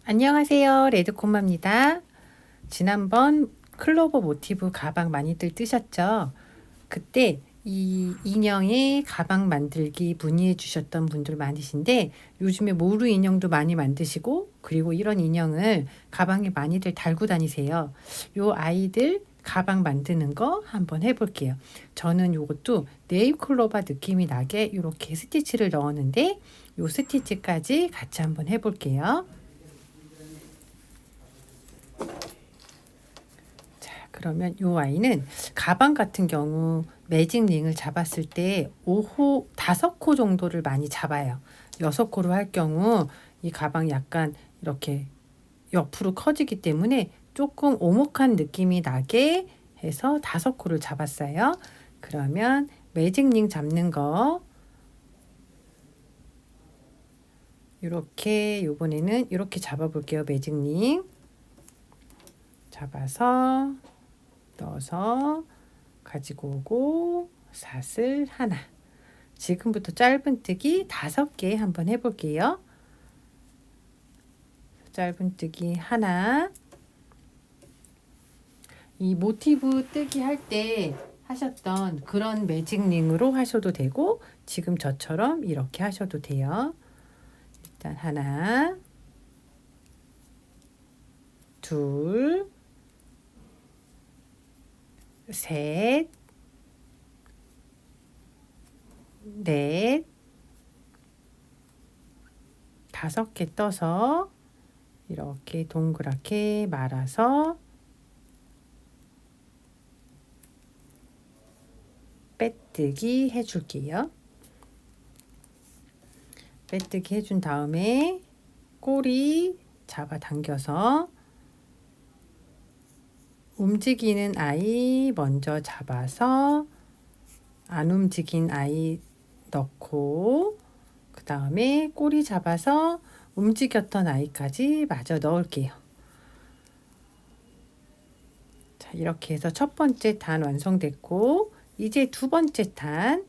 안녕하세요. 레드코마입니다. 지난번 클로버 모티브 가방 많이들 뜨셨죠? 그때 이 인형의 가방 만들기 문의해 주셨던 분들 많으신데 요즘에 모루 인형도 많이 만드시고 그리고 이런 인형을 가방에 많이들 달고 다니세요. 요 아이들 가방 만드는 거 한번 해볼게요. 저는 요것도 네잎 클로버 느낌이 나게 이렇게 스티치를 넣었는데 요 스티치까지 같이 한번 해볼게요. 그러면 이 아이는 가방 같은 경우 매직링을 잡았을 때 5호, 5호 정도를 많이 잡아요. 6호로 할 경우 이 가방 약간 이렇게 옆으로 커지기 때문에 조금 오목한 느낌이 나게 해서 5호를 잡았어요. 그러면 매직링 잡는 거 이렇게 이번에는 이렇게 잡아 볼게요. 매직링 잡아서 넣어서 가지고 오고 사슬 하나. 지금부터 짧은뜨기 5개 한번 해볼게요. 짧은뜨기 하나. 이 모티브 뜨기 할 때 하셨던 그런 매직링으로 하셔도 되고 지금 저처럼 이렇게 하셔도 돼요. 일단 하나, 둘, 셋, 넷, 5개 떠서 이렇게 동그랗게 말아서 빼뜨기 해줄게요. 빼뜨기 해준 다음에 꼬리 잡아당겨서 움직이는 아이 먼저 잡아서 안 움직인 아이 넣고 그 다음에 꼬리 잡아서 움직였던 아이까지 마저 넣을게요. 자, 이렇게 해서 첫 번째 단 완성됐고 이제 두 번째 단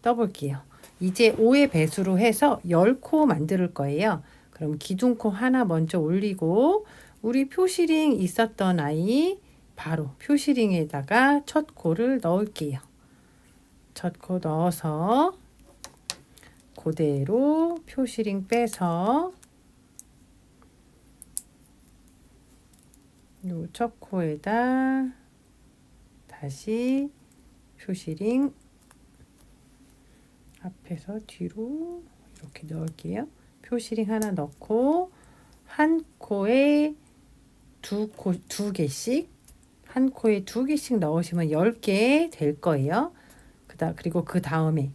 떠볼게요. 이제 5의 배수로 해서 10코 만들 거예요. 그럼 기둥코 하나 먼저 올리고 우리 표시링 있었던 아이 바로 표시링에다가 첫 코를 넣을게요. 첫 코 넣어서 그대로 표시링 빼서 요 첫 코에다 다시 표시링 앞에서 뒤로 이렇게 넣을게요. 표시링 하나 넣고 한 코에 두 개씩 한 코에 2개씩 넣으시면 10개 될 거예요. 그리고 그 다음에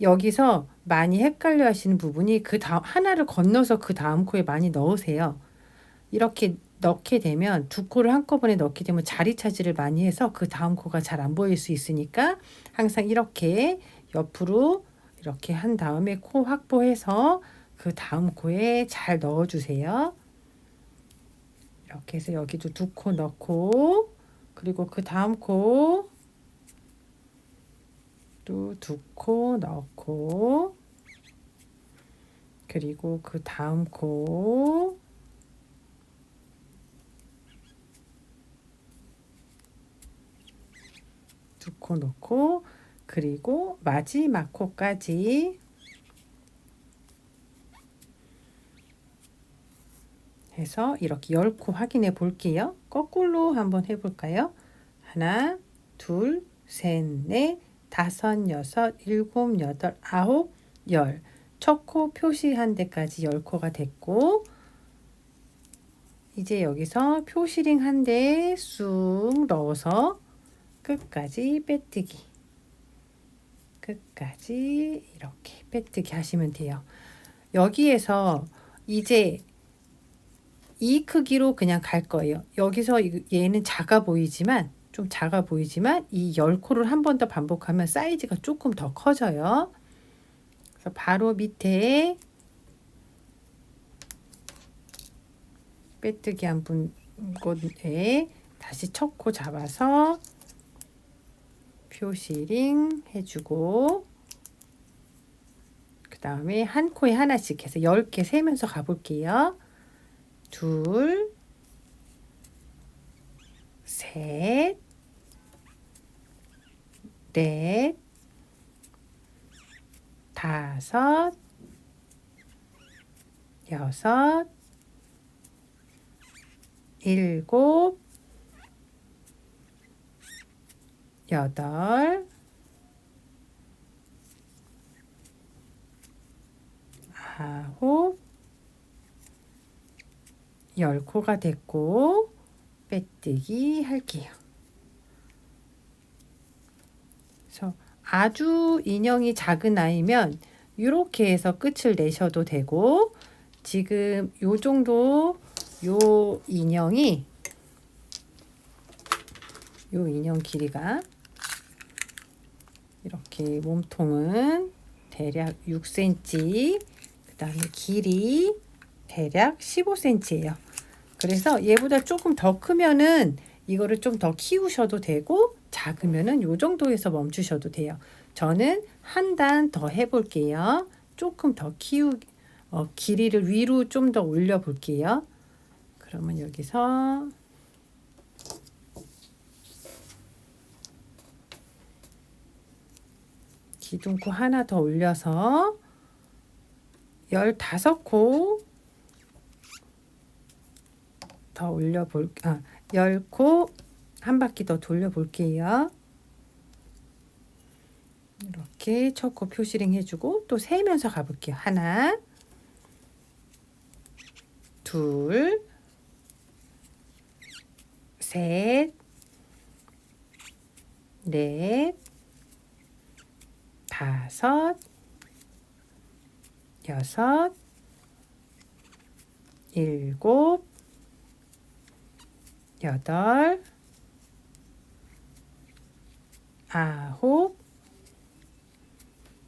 여기서 많이 헷갈려 하시는 부분이 그 다음 하나를 건너서 그 다음 코에 많이 넣으세요. 이렇게 넣게 되면 두 코를 한꺼번에 넣게 되면 자리 차지를 많이 해서 그 다음 코가 잘 안 보일 수 있으니까 항상 이렇게 옆으로 이렇게 한 다음에 코 확보해서 그 다음 코에 잘 넣어주세요. 이렇게 해서 여기도 2코 넣고 그리고 그 다음 코 또 2코 넣고 그리고 그 다음 코 두 코 넣고 그리고 마지막 코까지 해서 이렇게 10코 확인해 볼게요. 거꾸로 한번 해볼까요? 하나, 둘, 셋, 넷, 다섯, 여섯, 일곱, 여덟, 아홉, 열. 첫 코 표시한 데까지 10코가 됐고 이제 여기서 표시링 한 대 쑥 넣어서 끝까지 빼뜨기. 끝까지 이렇게 빼뜨기 하시면 돼요. 여기에서 이제 이 크기로 그냥 갈 거예요. 여기서 얘는 작아 보이지만 좀 작아 보이지만 이 10코를 한 번 더 반복하면 사이즈가 조금 더 커져요. 그래서 바로 밑에 빼뜨기 한 곳에 다시 첫 코 잡아서 표시링 해주고 그 다음에 한 코에 하나씩 해서 10개 세면서 가볼게요. 둘, 셋, 넷, 다섯, 여섯, 일곱, 여덟, 아홉, 열 코가 됐고 빼뜨기 할게요. 그래서 아주 인형이 작은 아이면 이렇게 해서 끝을 내셔도 되고, 지금 요 정도 요 인형 길이가 이렇게, 몸통은 대략 6cm, 그 다음에 길이 대략 15cm예요. 그래서 얘보다 조금 더 크면은 이거를 좀 더 키우셔도 되고, 작으면은 요 정도에서 멈추셔도 돼요. 저는 한 단 더 해볼게요. 조금 더 길이를 위로 좀 더 올려 볼게요. 그러면 여기서 기둥코 하나 더 올려서 15코 더 10코 한 바퀴 더 돌려 볼게요. 이렇게 첫 코 표시링 해주고 또 세면서 가볼게요. 하나, 둘, 셋, 넷, 다섯, 여섯, 일곱, 여덟, 아홉,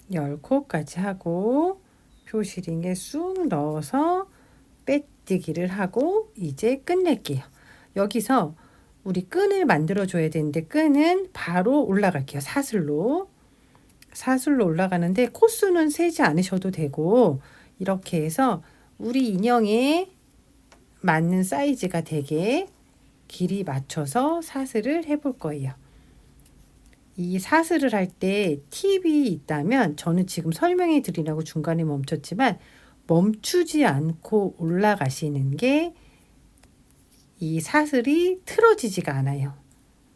10코까지 하고 표시링에 쑥 넣어서 빼뜨기를 하고 이제 끝낼게요. 여기서 우리 끈을 만들어 줘야 되는데, 끈은 바로 올라갈게요. 사슬로 올라가는데 코수는 세지 않으셔도 되고, 이렇게 해서 우리 인형에 맞는 사이즈가 되게 길이 맞춰서 사슬을 해볼 거예요. 이 사슬을 할 때 팁이 있다면, 저는 지금 설명해 드리려고 중간에 멈췄지만 멈추지 않고 올라가시는 게 이 사슬이 틀어지지가 않아요.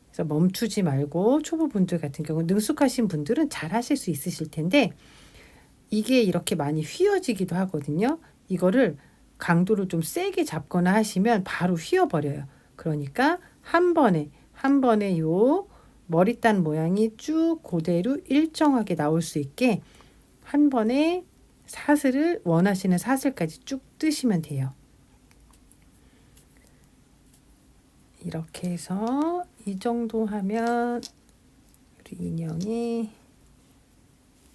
그래서 멈추지 말고, 초보분들 같은 경우, 능숙하신 분들은 잘 하실 수 있으실 텐데 이게 이렇게 많이 휘어지기도 하거든요. 이거를 강도를 좀 세게 잡거나 하시면 바로 휘어버려요. 그러니까 한 번에 요 머리단 모양이 쭉 그대로 일정하게 나올 수 있게 한 번에 사슬을, 원하시는 사슬까지 쭉 뜨시면 돼요. 이렇게 해서 이 정도 하면 우리 인형이,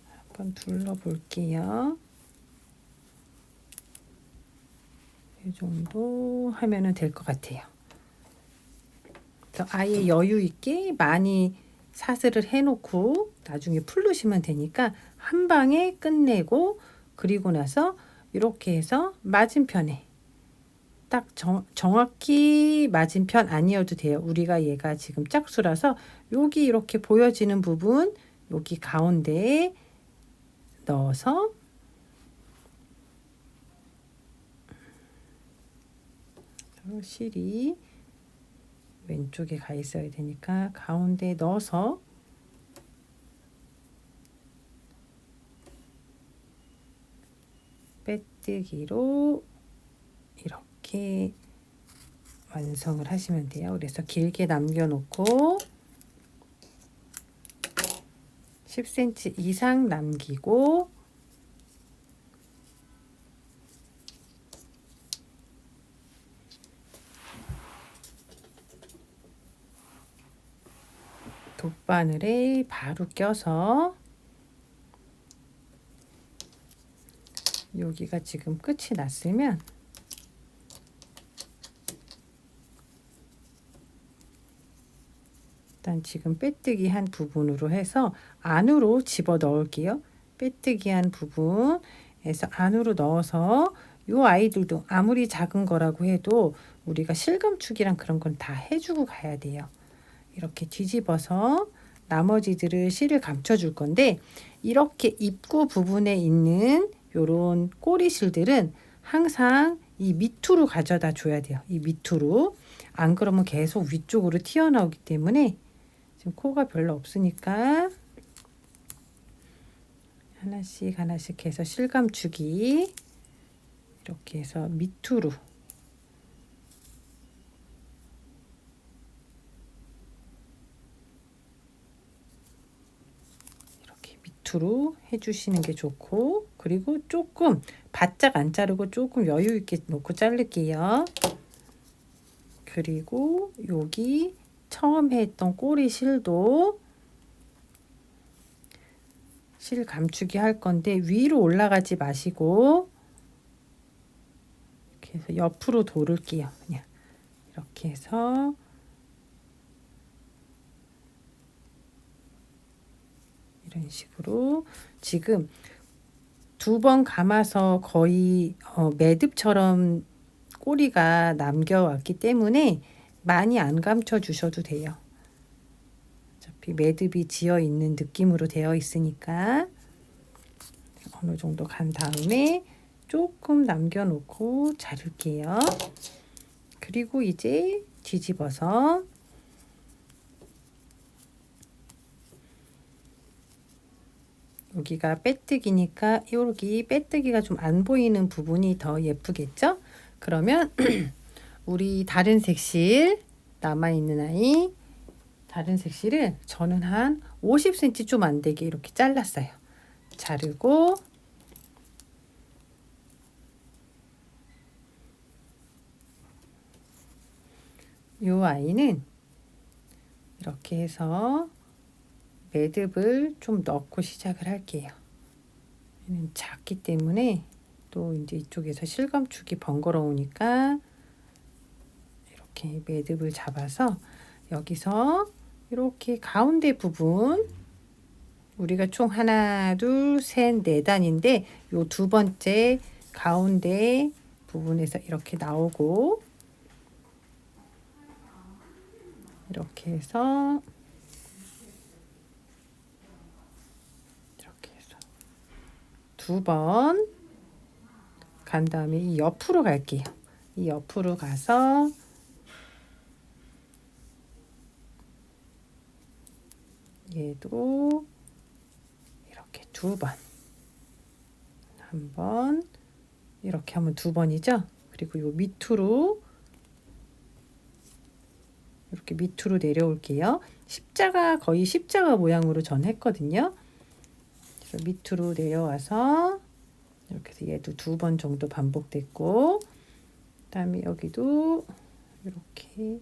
한번 둘러 볼게요. 이 정도 하면은 될 것 같아요. 그래서 아예 여유 있게 많이 사슬을 해놓고 나중에 풀르시면 되니까 한 방에 끝내고, 그리고 나서 이렇게 해서 맞은편에 딱 정확히 맞은편 아니어도 돼요. 우리가 얘가 지금 짝수라서 여기 이렇게 보여지는 부분, 여기 가운데에 넣어서 실이 왼쪽에 가 있어야 되니까 가운데에 넣어서 빼뜨기로 이렇게 완성을 하시면 돼요. 그래서 길게 남겨놓고 10cm 이상 남기고, 돗바늘에 바로 껴서, 여기가 지금 끝이 났으면 일단 지금 빼뜨기 한 부분으로 해서 안으로 집어 넣을게요. 빼뜨기 한 부분에서 안으로 넣어서 요 아이들도 아무리 작은 거라고 해도 우리가 실감축이랑 그런 건 다 해주고 가야 돼요. 이렇게 뒤집어서 나머지들을 실을 감춰줄 건데, 이렇게 입구 부분에 있는 요런 꼬리실들은 항상 이 밑으로 가져다 줘야 돼요. 이 밑으로. 안 그러면 계속 위쪽으로 튀어나오기 때문에, 지금 코가 별로 없으니까 하나씩 하나씩 해서 실감추기 이렇게 해서 밑으로 이렇게 밑으로 해주시는 게 좋고, 그리고 조금 바짝 안 자르고 조금 여유 있게 놓고 자를게요. 그리고 여기 처음에 했던 꼬리 실도 실 감추기 할 건데 위로 올라가지 마시고 이렇게 해서 옆으로 돌을게요. 그냥 이렇게 해서 이런 식으로 지금 2번 감아서 거의 매듭처럼 꼬리가 남겨왔기 때문에 많이 안 감춰 주셔도 돼요. 어차피 매듭이 지어 있는 느낌으로 되어 있으니까 어느 정도 간 다음에 조금 남겨놓고 자를게요. 그리고 이제 뒤집어서 여기가 빼뜨기니까 여기 빼뜨기가 좀 안 보이는 부분이 더 예쁘겠죠? 그러면 우리 다른 색실 남아있는 아이, 다른 색실을 저는 한 50cm 좀 안 되게 이렇게 잘랐어요. 자르고 이 아이는 이렇게 해서 매듭을 좀 넣고 시작을 할게요. 얘는 작기 때문에 또 이제 이쪽에서 실감축이 번거로우니까 이렇게 매듭을 잡아서 여기서 이렇게 가운데 부분, 우리가 총 하나, 둘, 셋, 네 단인데 요 2번째 가운데 부분에서 이렇게 나오고 이렇게 해서 이렇게 해서 2번 간 다음에 이 옆으로 갈게요. 이 옆으로 가서 얘도 이렇게 2번, 한 번, 이렇게 하면 2번이죠. 그리고 요 밑으로 이렇게 밑으로 내려올게요. 십자가, 거의 십자가 모양으로 전 했거든요. 그래서 밑으로 내려와서 이렇게 해서 얘도 2번 정도 반복됐고, 그다음에 여기도 이렇게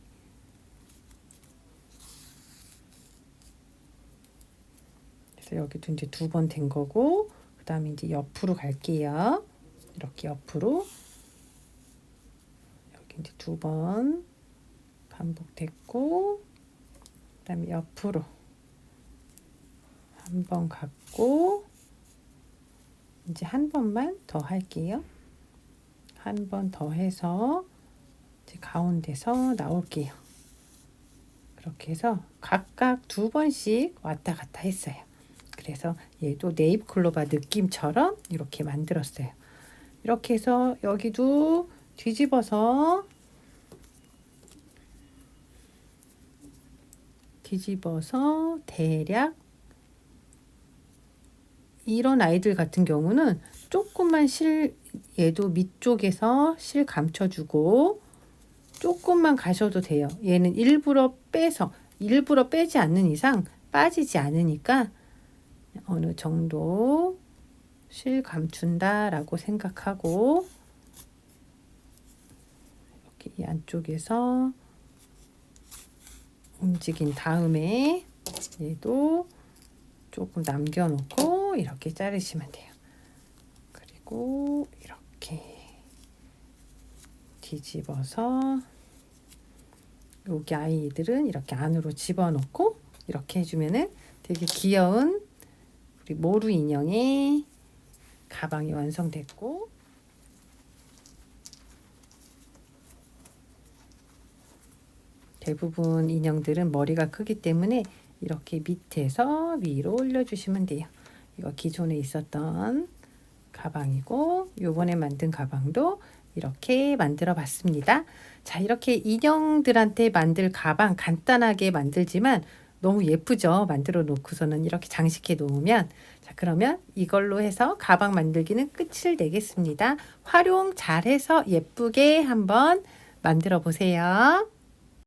그래서 여기도 이제 2번 된 거고, 그다음에 이제 옆으로 갈게요. 이렇게 옆으로 여기 이제 2번 반복됐고, 그다음에 옆으로 한 번 갔고, 이제 한 번만 더 할게요. 한 번 더 해서 이제 가운데서 나올게요. 그렇게 해서 각각 2번씩 왔다 갔다 했어요. 그래서 얘도 네잎 클로바 느낌처럼 이렇게 만들었어요. 이렇게 해서 여기도 뒤집어서 대략 이런 아이들 같은 경우는 조금만 얘도 밑쪽에서 실 감춰주고 조금만 가셔도 돼요. 얘는 일부러 빼지 않는 이상 빠지지 않으니까 어느 정도 실 감춘다라고 생각하고 이렇게 이 안쪽에서 움직인 다음에 얘도 조금 남겨놓고 이렇게 자르시면 돼요. 그리고 이렇게 뒤집어서 여기 아이들은 이렇게 안으로 집어넣고 이렇게 해주면은 되게 귀여운 우리 모루 인형의 가방이 완성됐고, 대부분 인형들은 머리가 크기 때문에 이렇게 밑에서 위로 올려주시면 돼요. 이거 기존에 있었던 가방이고 요번에 만든 가방도 이렇게 만들어 봤습니다. 자, 이렇게 인형들한테 만들 가방 간단하게 만들지만 너무 예쁘죠? 만들어 놓고서는 이렇게 장식해 놓으면. 자, 그러면 이걸로 해서 가방 만들기는 끝을 내겠습니다. 활용 잘해서 예쁘게 한번 만들어 보세요.